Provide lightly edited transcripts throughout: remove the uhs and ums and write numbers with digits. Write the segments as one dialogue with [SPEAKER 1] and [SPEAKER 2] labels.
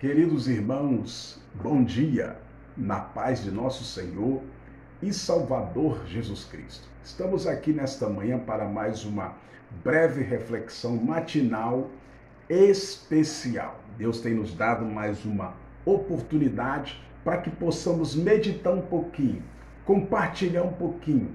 [SPEAKER 1] Queridos irmãos, bom dia, na paz de nosso Senhor e Salvador Jesus Cristo. Estamos aqui nesta manhã para mais uma breve reflexão matinal especial. Deus tem nos dado mais uma oportunidade para que possamos meditar um pouquinho, compartilhar um pouquinho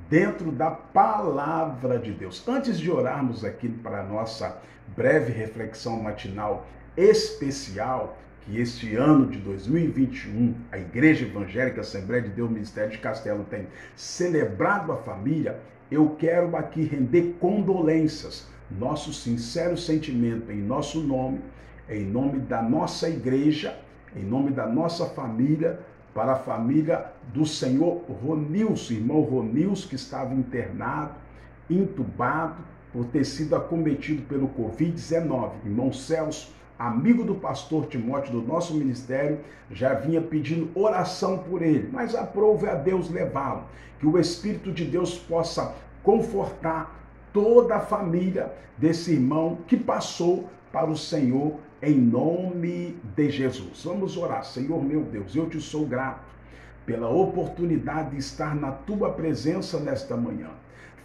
[SPEAKER 1] dentro da palavra de Deus. Antes de orarmos aqui para a nossa breve reflexão matinal especial, que este ano de 2021 a Igreja Evangélica Assembleia de Deus Ministério de Castelo tem celebrado a família, eu quero aqui render condolências, nosso sincero sentimento em nosso nome, em nome da nossa igreja, em nome da nossa família, para a família do senhor Ronilson, irmão Ronilson, que estava internado, entubado, por ter sido acometido pelo Covid-19. Irmão Celso, amigo do pastor Timóteo do nosso ministério, já vinha pedindo oração por ele, mas aprove a Deus levá-lo, que o Espírito de Deus possa confortar toda a família desse irmão que passou para o Senhor, em nome de Jesus. Vamos orar. Senhor meu Deus, eu te sou grato pela oportunidade de estar na tua presença nesta manhã.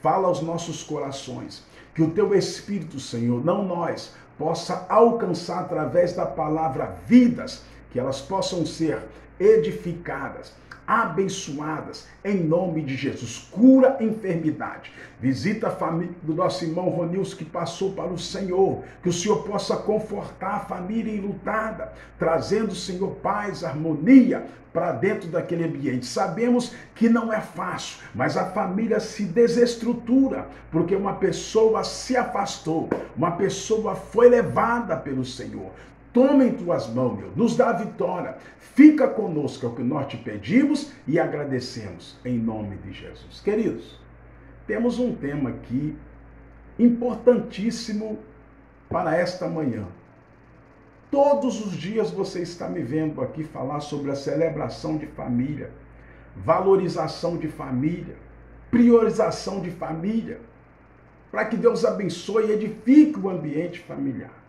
[SPEAKER 1] Fala aos nossos corações, que o teu Espírito, Senhor, não nós, possa alcançar através da palavra vidas, que elas possam ser edificadas, abençoadas, em nome de Jesus. Cura a enfermidade. Visita a família do nosso irmão Ronilson que passou para o Senhor, que o Senhor possa confortar a família enlutada, trazendo, Senhor, paz, harmonia para dentro daquele ambiente. Sabemos que não é fácil, mas a família se desestrutura, porque uma pessoa se afastou, uma pessoa foi levada pelo Senhor. Toma em tuas mãos, Deus, nos dá a vitória. Fica conosco, é o que nós te pedimos e agradecemos, em nome de Jesus. Queridos, temos um tema aqui importantíssimo para esta manhã. Todos os dias você está me vendo aqui falar sobre a celebração de família, valorização de família, priorização de família, para que Deus abençoe e edifique o ambiente familiar.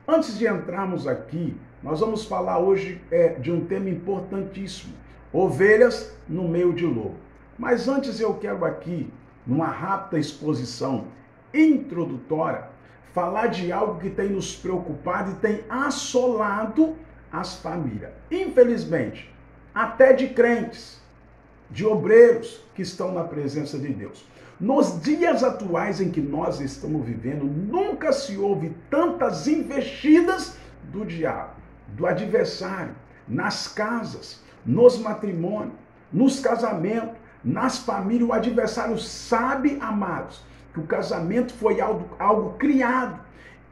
[SPEAKER 1] Antes de entrarmos aqui, nós vamos falar hoje de um tema importantíssimo, ovelhas no meio de lobo. Mas antes eu quero aqui, numa rápida exposição introdutória, falar de algo que tem nos preocupado e tem assolado as famílias. Infelizmente, até de crentes, de obreiros que estão na presença de Deus. Nos dias atuais em que nós estamos vivendo, nunca se houve tantas investidas do diabo, do adversário, nas casas, nos matrimônios, nos casamentos, nas famílias. O adversário sabe, amados, que o casamento foi algo criado,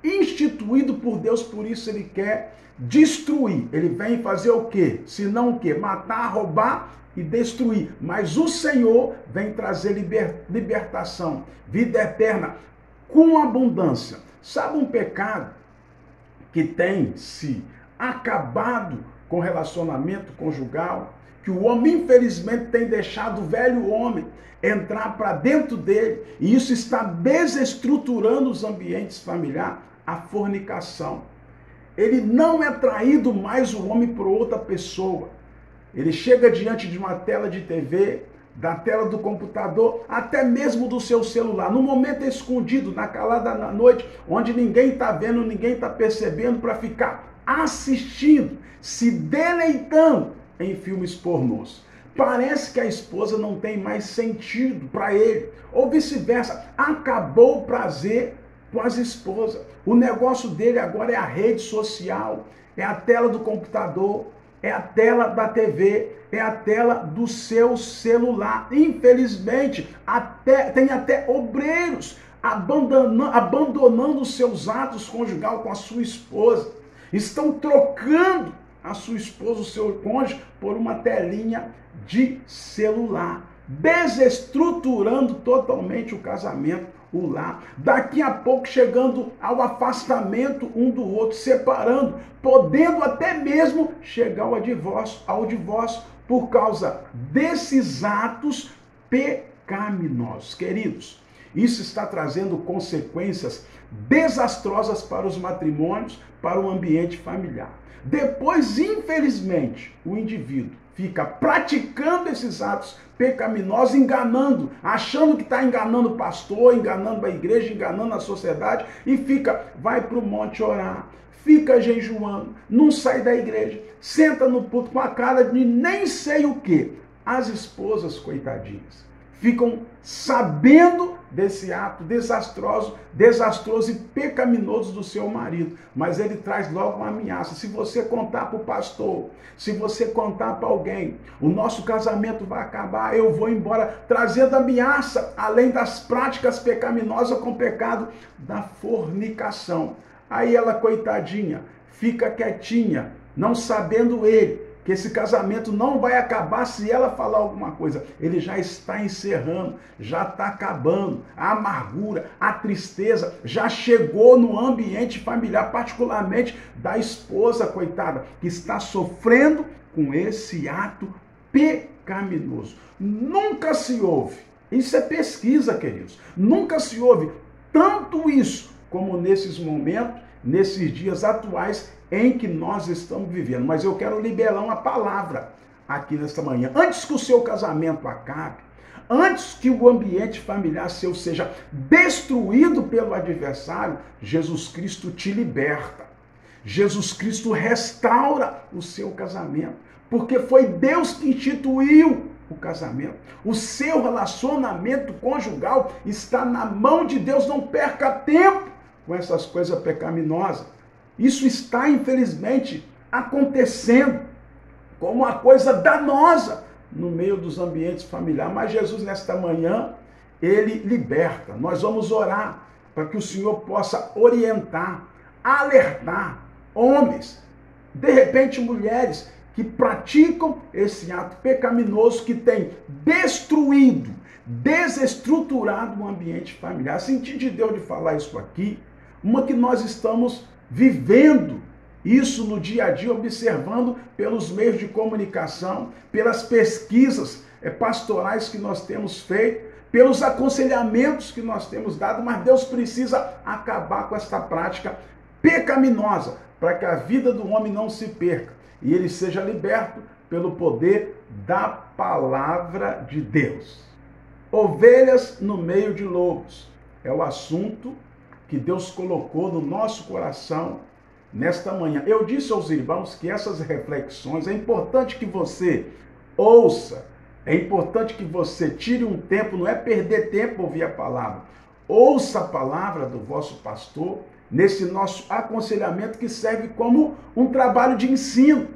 [SPEAKER 1] instituído por Deus, por isso ele quer destruir. Ele vem fazer o quê? Se não o quê? Matar, roubar e destruir. Mas o Senhor vem trazer libertação, vida eterna, com abundância. Sabe um pecado que tem se acabado com relacionamento conjugal, que o homem infelizmente tem deixado o velho homem entrar para dentro dele, e isso está desestruturando os ambientes familiares? A fornicação. Ele não é traído mais o homem por outra pessoa. Ele chega diante de uma tela de TV, da tela do computador, até mesmo do seu celular, no momento escondido, na calada da noite, onde ninguém está vendo, ninguém está percebendo, para ficar assistindo, se deleitando em filmes pornôs. Parece que a esposa não tem mais sentido para ele, ou vice-versa, acabou o prazer com as esposas. O negócio dele agora é a rede social, é a tela do computador, é a tela da TV, é a tela do seu celular. Infelizmente, tem até obreiros abandonando os seus atos conjugal com a sua esposa. Estão trocando a sua esposa, o seu cônjuge, por uma telinha de celular, desestruturando totalmente o casamento, o lar. Daqui a pouco chegando ao afastamento um do outro, separando, podendo até mesmo chegar ao divórcio por causa desses atos pecaminosos. Queridos, Isso está trazendo consequências desastrosas para os matrimônios, para o ambiente familiar. Depois, infelizmente, o indivíduo fica praticando esses atos pecaminosos, enganando, achando que está enganando o pastor, enganando a igreja, enganando a sociedade, e vai para o monte orar, fica jejuando, não sai da igreja, senta no púlpito com a cara de nem sei o quê. As esposas, coitadinhas, ficam sabendo desse ato desastroso e pecaminoso do seu marido, mas ele traz logo uma ameaça. Se você contar para o pastor, se você contar para alguém, o nosso casamento vai acabar, eu vou embora, trazendo ameaça, além das práticas pecaminosas com o pecado da fornicação. Aí ela, coitadinha, fica quietinha, não sabendo ele que esse casamento não vai acabar se ela falar alguma coisa. Ele já está encerrando, já está acabando. A amargura, a tristeza já chegou no ambiente familiar, particularmente da esposa, coitada, que está sofrendo com esse ato pecaminoso. Nunca se ouve, isso é pesquisa, queridos, nunca se ouve tanto isso como nesses momentos, nesses dias atuais em que nós estamos vivendo. Mas eu quero liberar uma palavra aqui nesta manhã. Antes que o seu casamento acabe, antes que o ambiente familiar seu seja destruído pelo adversário, Jesus Cristo te liberta. Jesus Cristo restaura o seu casamento, porque foi Deus que instituiu o casamento. O seu relacionamento conjugal está na mão de Deus. Não perca tempo com essas coisas pecaminosas. Isso está, infelizmente, acontecendo como uma coisa danosa no meio dos ambientes familiares. Mas Jesus, nesta manhã, ele liberta. Nós vamos orar para que o Senhor possa orientar, alertar homens, de repente mulheres, que praticam esse ato pecaminoso que tem destruído, desestruturado o ambiente familiar. Senti de Deus de falar isso aqui, uma que nós estamos vivendo isso no dia a dia, observando pelos meios de comunicação, pelas pesquisas pastorais que nós temos feito, pelos aconselhamentos que nós temos dado, mas Deus precisa acabar com esta prática pecaminosa, para que a vida do homem não se perca e ele seja liberto pelo poder da palavra de Deus. Ovelhas no meio de lobos é o assunto que Deus colocou no nosso coração nesta manhã. Eu disse aos irmãos que essas reflexões, é importante que você ouça, é importante que você tire um tempo, não é perder tempo ouvir a palavra. Ouça a palavra do vosso pastor nesse nosso aconselhamento que serve como um trabalho de ensino,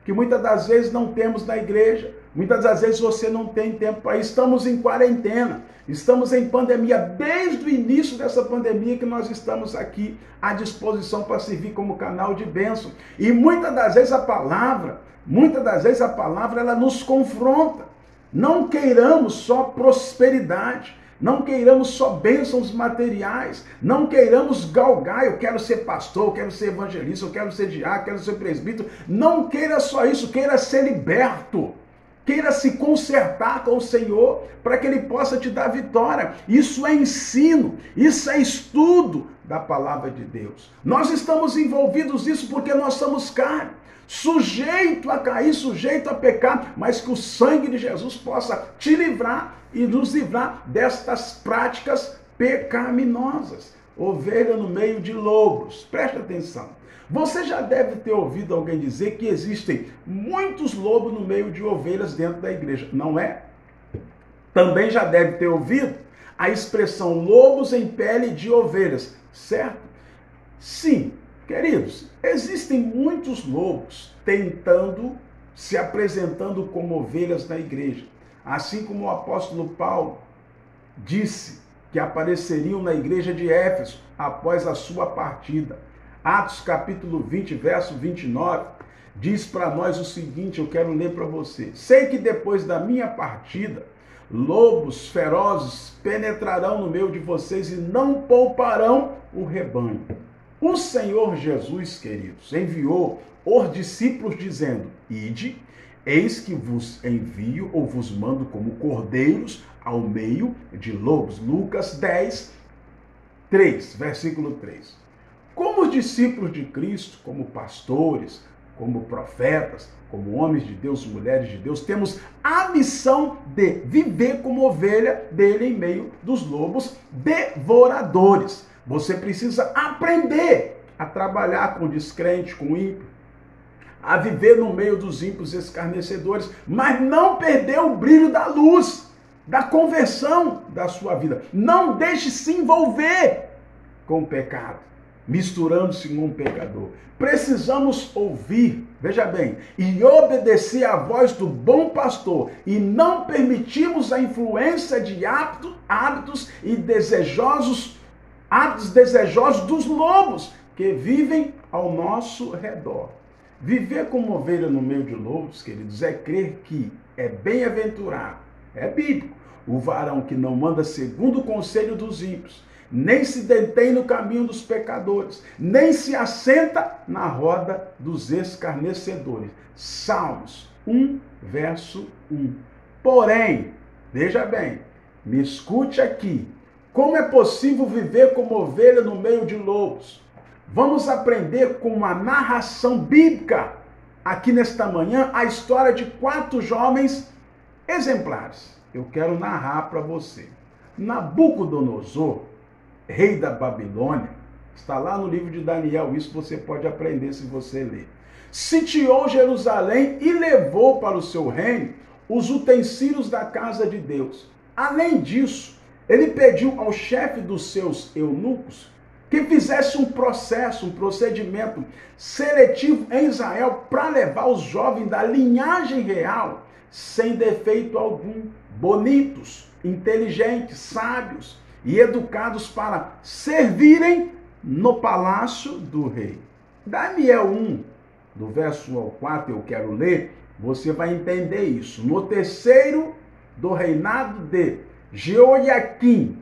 [SPEAKER 1] que muitas das vezes não temos na igreja, muitas das vezes você não tem tempo para isso. Estamos em quarentena, estamos em pandemia, desde o início dessa pandemia que nós estamos aqui à disposição para servir como canal de bênção. E muitas das vezes a palavra ela nos confronta. Não queiramos só prosperidade, não queiramos só bênçãos materiais, não queiramos galgar, eu quero ser pastor, eu quero ser evangelista, eu quero ser diácono, eu quero ser presbítero. Não queira só isso, queira ser liberto. Queira se consertar com o Senhor para que Ele possa te dar vitória. Isso é ensino, isso é estudo da palavra de Deus. Nós estamos envolvidos nisso porque nós somos carne, sujeito a cair, sujeito a pecar, mas que o sangue de Jesus possa te livrar e nos livrar destas práticas pecaminosas. Ovelha no meio de lobos. Preste atenção. Você já deve ter ouvido alguém dizer que existem muitos lobos no meio de ovelhas dentro da igreja, não é? Também já deve ter ouvido a expressão lobos em pele de ovelhas, certo? Sim, queridos, existem muitos lobos se apresentando como ovelhas na igreja. Assim como o apóstolo Paulo disse que apareceriam na igreja de Éfeso após a sua partida. Atos capítulo 20, verso 29, diz para nós o seguinte, eu quero ler para você. Sei que depois da minha partida, lobos ferozes penetrarão no meio de vocês e não pouparão o rebanho. O Senhor Jesus, queridos, enviou os discípulos dizendo, ide, Eis que vos envio ou vos mando como cordeiros ao meio de lobos. Lucas 10, 3, versículo 3. Como discípulos de Cristo, como pastores, como profetas, como homens de Deus, mulheres de Deus, temos a missão de viver como ovelha dele em meio dos lobos devoradores. Você precisa aprender a trabalhar com descrente, com ímpio, a viver no meio dos ímpios escarnecedores, mas não perder o brilho da luz, da conversão da sua vida. Não deixe se envolver com o pecado, misturando-se com um pecador. Precisamos ouvir, veja bem, e obedecer à voz do bom pastor, e não permitirmos a influência de hábitos desejosos dos lobos que vivem ao nosso redor. Viver como ovelha no meio de lobos, queridos, é crer que é bem-aventurado, é bíblico, o varão que não manda segundo o conselho dos ímpios, nem se detém no caminho dos pecadores, nem se assenta na roda dos escarnecedores. Salmos 1, verso 1. Porém, veja bem, me escute aqui, como é possível viver como ovelha no meio de lobos? Vamos aprender com uma narração bíblica, aqui nesta manhã, a história de 4 jovens exemplares. Eu quero narrar para você. Nabucodonosor, rei da Babilônia, está lá no livro de Daniel, isso você pode aprender se você ler. Sitiou Jerusalém e levou para o seu reino os utensílios da casa de Deus. Além disso, ele pediu ao chefe dos seus eunucos que fizesse um procedimento seletivo em Israel para levar os jovens da linhagem real, sem defeito algum, bonitos, inteligentes, sábios e educados para servirem no palácio do rei. Daniel 1, do verso 1 ao 4, eu quero ler, você vai entender isso. No terceiro do reinado de Jeoiaquim,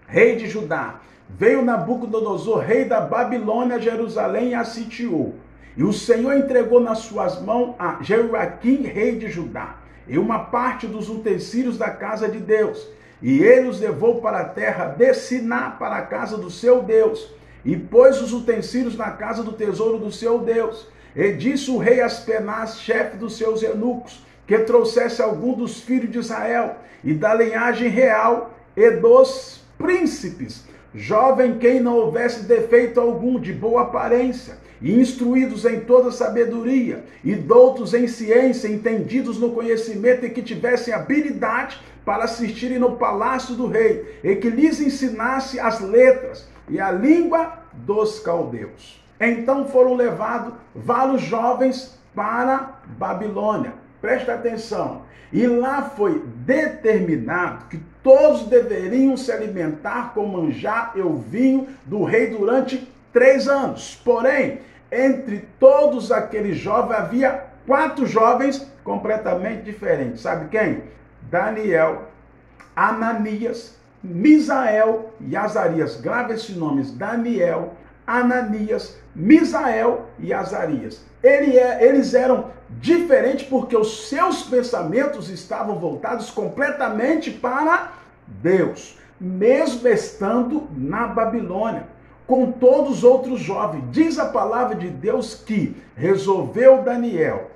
[SPEAKER 1] rei de Judá, veio Nabucodonosor, rei da Babilônia, a Jerusalém e a sitiou. E o Senhor entregou nas suas mãos a Jeoiaquim, rei de Judá, e uma parte dos utensílios da casa de Deus. E ele os levou para a terra de Siná, para a casa do seu Deus, e pôs os utensílios na casa do tesouro do seu Deus. E disse o rei Aspenaz, chefe dos seus eunucos, que trouxesse algum dos filhos de Israel, e da linhagem real, e dos príncipes, jovem quem não houvesse defeito algum, de boa aparência, e instruídos em toda sabedoria, e doutos em ciência, entendidos no conhecimento, e que tivessem habilidade para assistirem no palácio do rei, e que lhes ensinasse as letras e a língua dos caldeus. Então foram levados vários jovens para Babilônia. Presta atenção. E lá foi determinado que todos deveriam se alimentar com manjar e o vinho do rei durante 3 anos. Porém, entre todos aqueles jovens, havia 4 jovens completamente diferentes. Sabe quem? Daniel, Ananias, Misael e Azarias. Grave esses nomes: Daniel, Ananias, Misael e Azarias. Eles eram diferentes porque os seus pensamentos estavam voltados completamente para Deus, mesmo estando na Babilônia, com todos os outros jovens. Diz a palavra de Deus que resolveu Daniel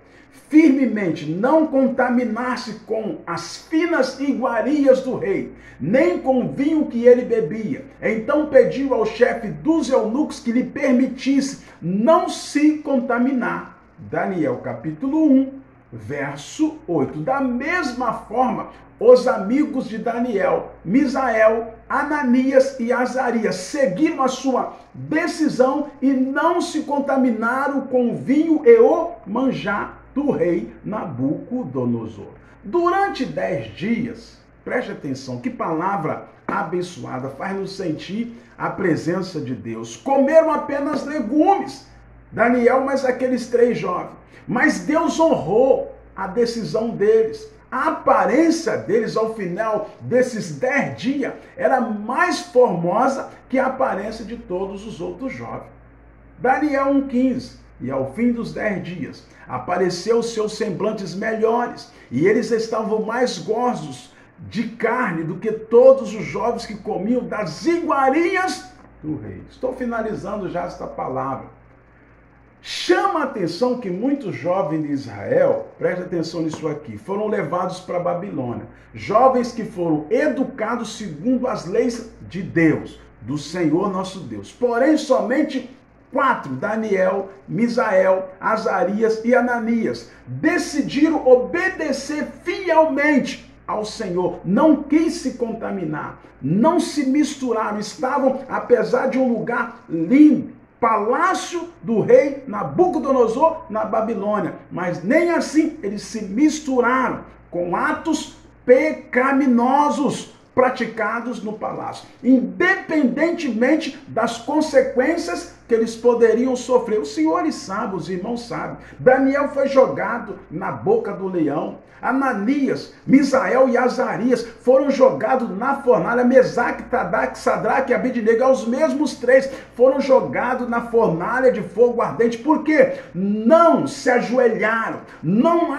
[SPEAKER 1] firmemente não contaminar-se com as finas iguarias do rei, nem com o vinho que ele bebia. Então pediu ao chefe dos eunucos que lhe permitisse não se contaminar. Daniel capítulo 1, verso 8. Da mesma forma, os amigos de Daniel, Misael, Ananias e Azarias, seguiram a sua decisão e não se contaminaram com o vinho e o manjar do rei Nabucodonosor. Durante 10 dias, preste atenção, que palavra abençoada, faz-nos sentir a presença de Deus. Comeram apenas legumes, Daniel, mas aqueles 3 jovens. Mas Deus honrou a decisão deles. A aparência deles ao final desses 10 dias era mais formosa que a aparência de todos os outros jovens. Daniel 1,15. E ao fim dos 10 dias, apareceu seus semblantes melhores, e eles estavam mais gordos de carne do que todos os jovens que comiam das iguarias do rei. Estou finalizando já esta palavra. Chama a atenção que muitos jovens de Israel, preste atenção nisso aqui, foram levados para a Babilônia. Jovens que foram educados segundo as leis de Deus, do Senhor nosso Deus. Porém, somente 4, Daniel, Misael, Azarias e Ananias, decidiram obedecer fielmente ao Senhor. Não quis se contaminar, não se misturaram, estavam, apesar de um lugar lindo, palácio do rei Nabucodonosor na Babilônia, mas nem assim eles se misturaram com atos pecaminosos praticados no palácio, independentemente das consequências que eles poderiam sofrer. Os senhores sabem, os irmãos sabem. Daniel foi jogado na boca do leão. Ananias, Misael e Azarias foram jogados na fornalha. Mesaque, Sadraque e Abednego, os mesmos 3 foram jogados na fornalha de fogo ardente. Por quê? Não se ajoelharam, não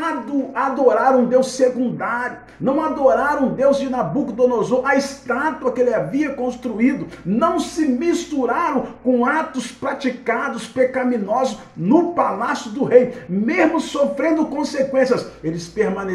[SPEAKER 1] adoraram um Deus secundário, não adoraram um Deus de Nabucodonosor, a estátua que ele havia construído, não se misturaram com atos praticados pecaminosos no palácio do rei. Mesmo sofrendo consequências, eles permaneceram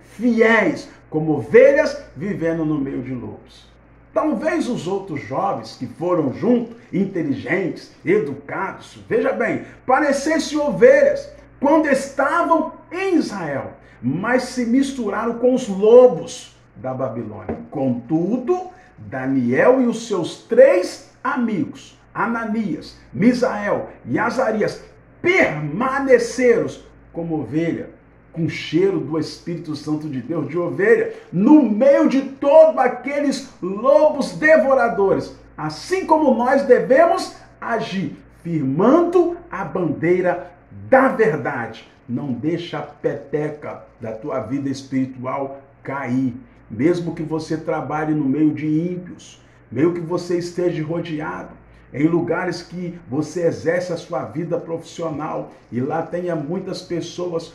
[SPEAKER 1] fiéis, como ovelhas vivendo no meio de lobos. Talvez os outros jovens que foram junto, inteligentes, educados, veja bem, parecessem ovelhas quando estavam em Israel, mas se misturaram com os lobos da Babilônia. Contudo, Daniel e os seus 3 amigos, Ananias, Misael e Azarias, permaneceram como ovelha, com cheiro do Espírito Santo de Deus, de ovelha, no meio de todos aqueles lobos devoradores. Assim como nós devemos agir, firmando a bandeira da verdade. Não deixa a peteca da tua vida espiritual cair. Mesmo que você trabalhe no meio de ímpios, mesmo que você esteja rodeado, em lugares que você exerce a sua vida profissional e lá tenha muitas pessoas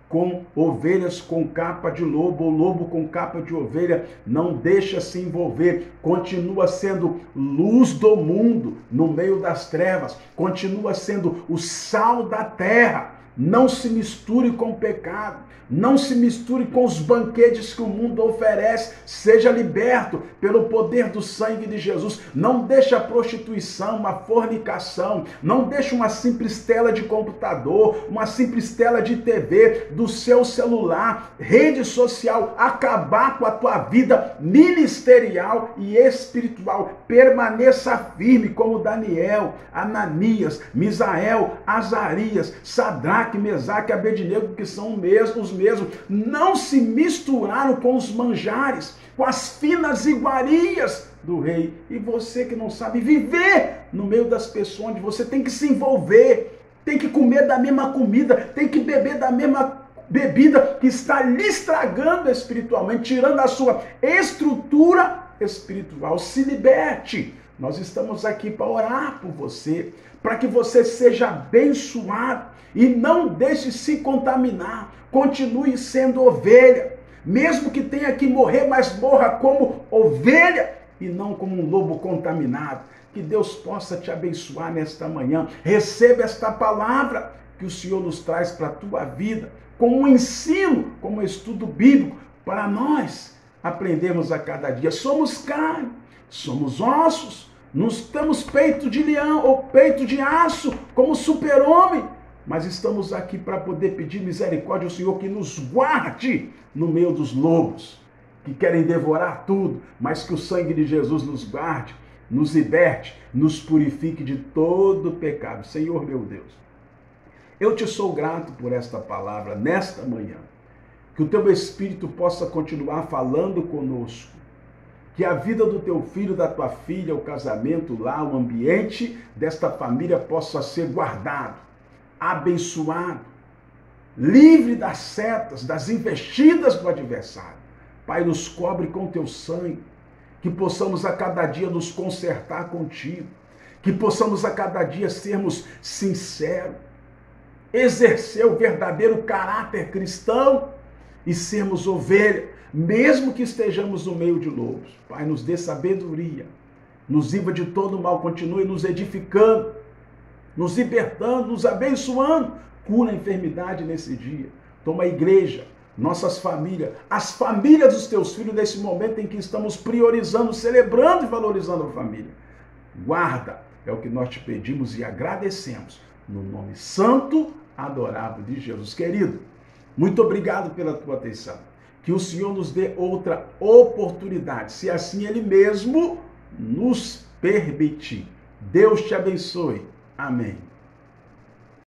[SPEAKER 1] com ovelhas com capa de lobo ou lobo com capa de ovelha, não deixa se envolver, continua sendo luz do mundo no meio das trevas, continua sendo o sal da terra. Não se misture com o pecado, não se misture com os banquetes que o mundo oferece. Seja liberto pelo poder do sangue de Jesus. Não deixe a prostituição, a fornicação, não deixe uma simples tela de computador, uma simples tela de TV, do seu celular, rede social, acabar com a tua vida ministerial e espiritual. Permaneça firme como Daniel, Ananias, Misael, Azarias, Sadraque, Mesaque e Abednego, que são os mesmos, não se misturaram com os manjares, com as finas iguarias do rei. E você que não sabe viver no meio das pessoas, onde você tem que se envolver, tem que comer da mesma comida, tem que beber da mesma bebida que está lhe estragando espiritualmente, tirando a sua estrutura espiritual. Se liberte. Nós estamos aqui para orar por você, para que você seja abençoado e não deixe se contaminar. Continue sendo ovelha, mesmo que tenha que morrer, mas morra como ovelha e não como um lobo contaminado. Que Deus possa te abençoar nesta manhã. Receba esta palavra que o Senhor nos traz para a tua vida, como um ensino, como um estudo bíblico, para nós aprendermos a cada dia. Somos carne, somos ossos, não temos peito de leão ou peito de aço como super-homem, mas estamos aqui para poder pedir misericórdia ao Senhor que nos guarde no meio dos lobos, que querem devorar tudo, mas que o sangue de Jesus nos guarde, nos liberte, nos purifique de todo pecado. Senhor meu Deus, eu te sou grato por esta palavra nesta manhã, que o teu Espírito possa continuar falando conosco, que a vida do teu filho, da tua filha, o casamento lá, o ambiente desta família possa ser guardado, abençoado, livre das setas, das investidas do adversário. Pai, nos cobre com teu sangue, que possamos a cada dia nos consertar contigo, que possamos a cada dia sermos sinceros, exercer o verdadeiro caráter cristão e sermos ovelha, mesmo que estejamos no meio de lobos. Pai, nos dê sabedoria, nos livra de todo mal, continue nos edificando, nos libertando, nos abençoando. Cura a enfermidade nesse dia. Toma a igreja, nossas famílias, as famílias dos teus filhos nesse momento em que estamos priorizando, celebrando e valorizando a família. Guarda, é o que nós te pedimos e agradecemos, no nome santo, adorável de Jesus. Querido, muito obrigado pela tua atenção. Que o Senhor nos dê outra oportunidade, se assim Ele mesmo nos permitir. Deus te abençoe. Amém.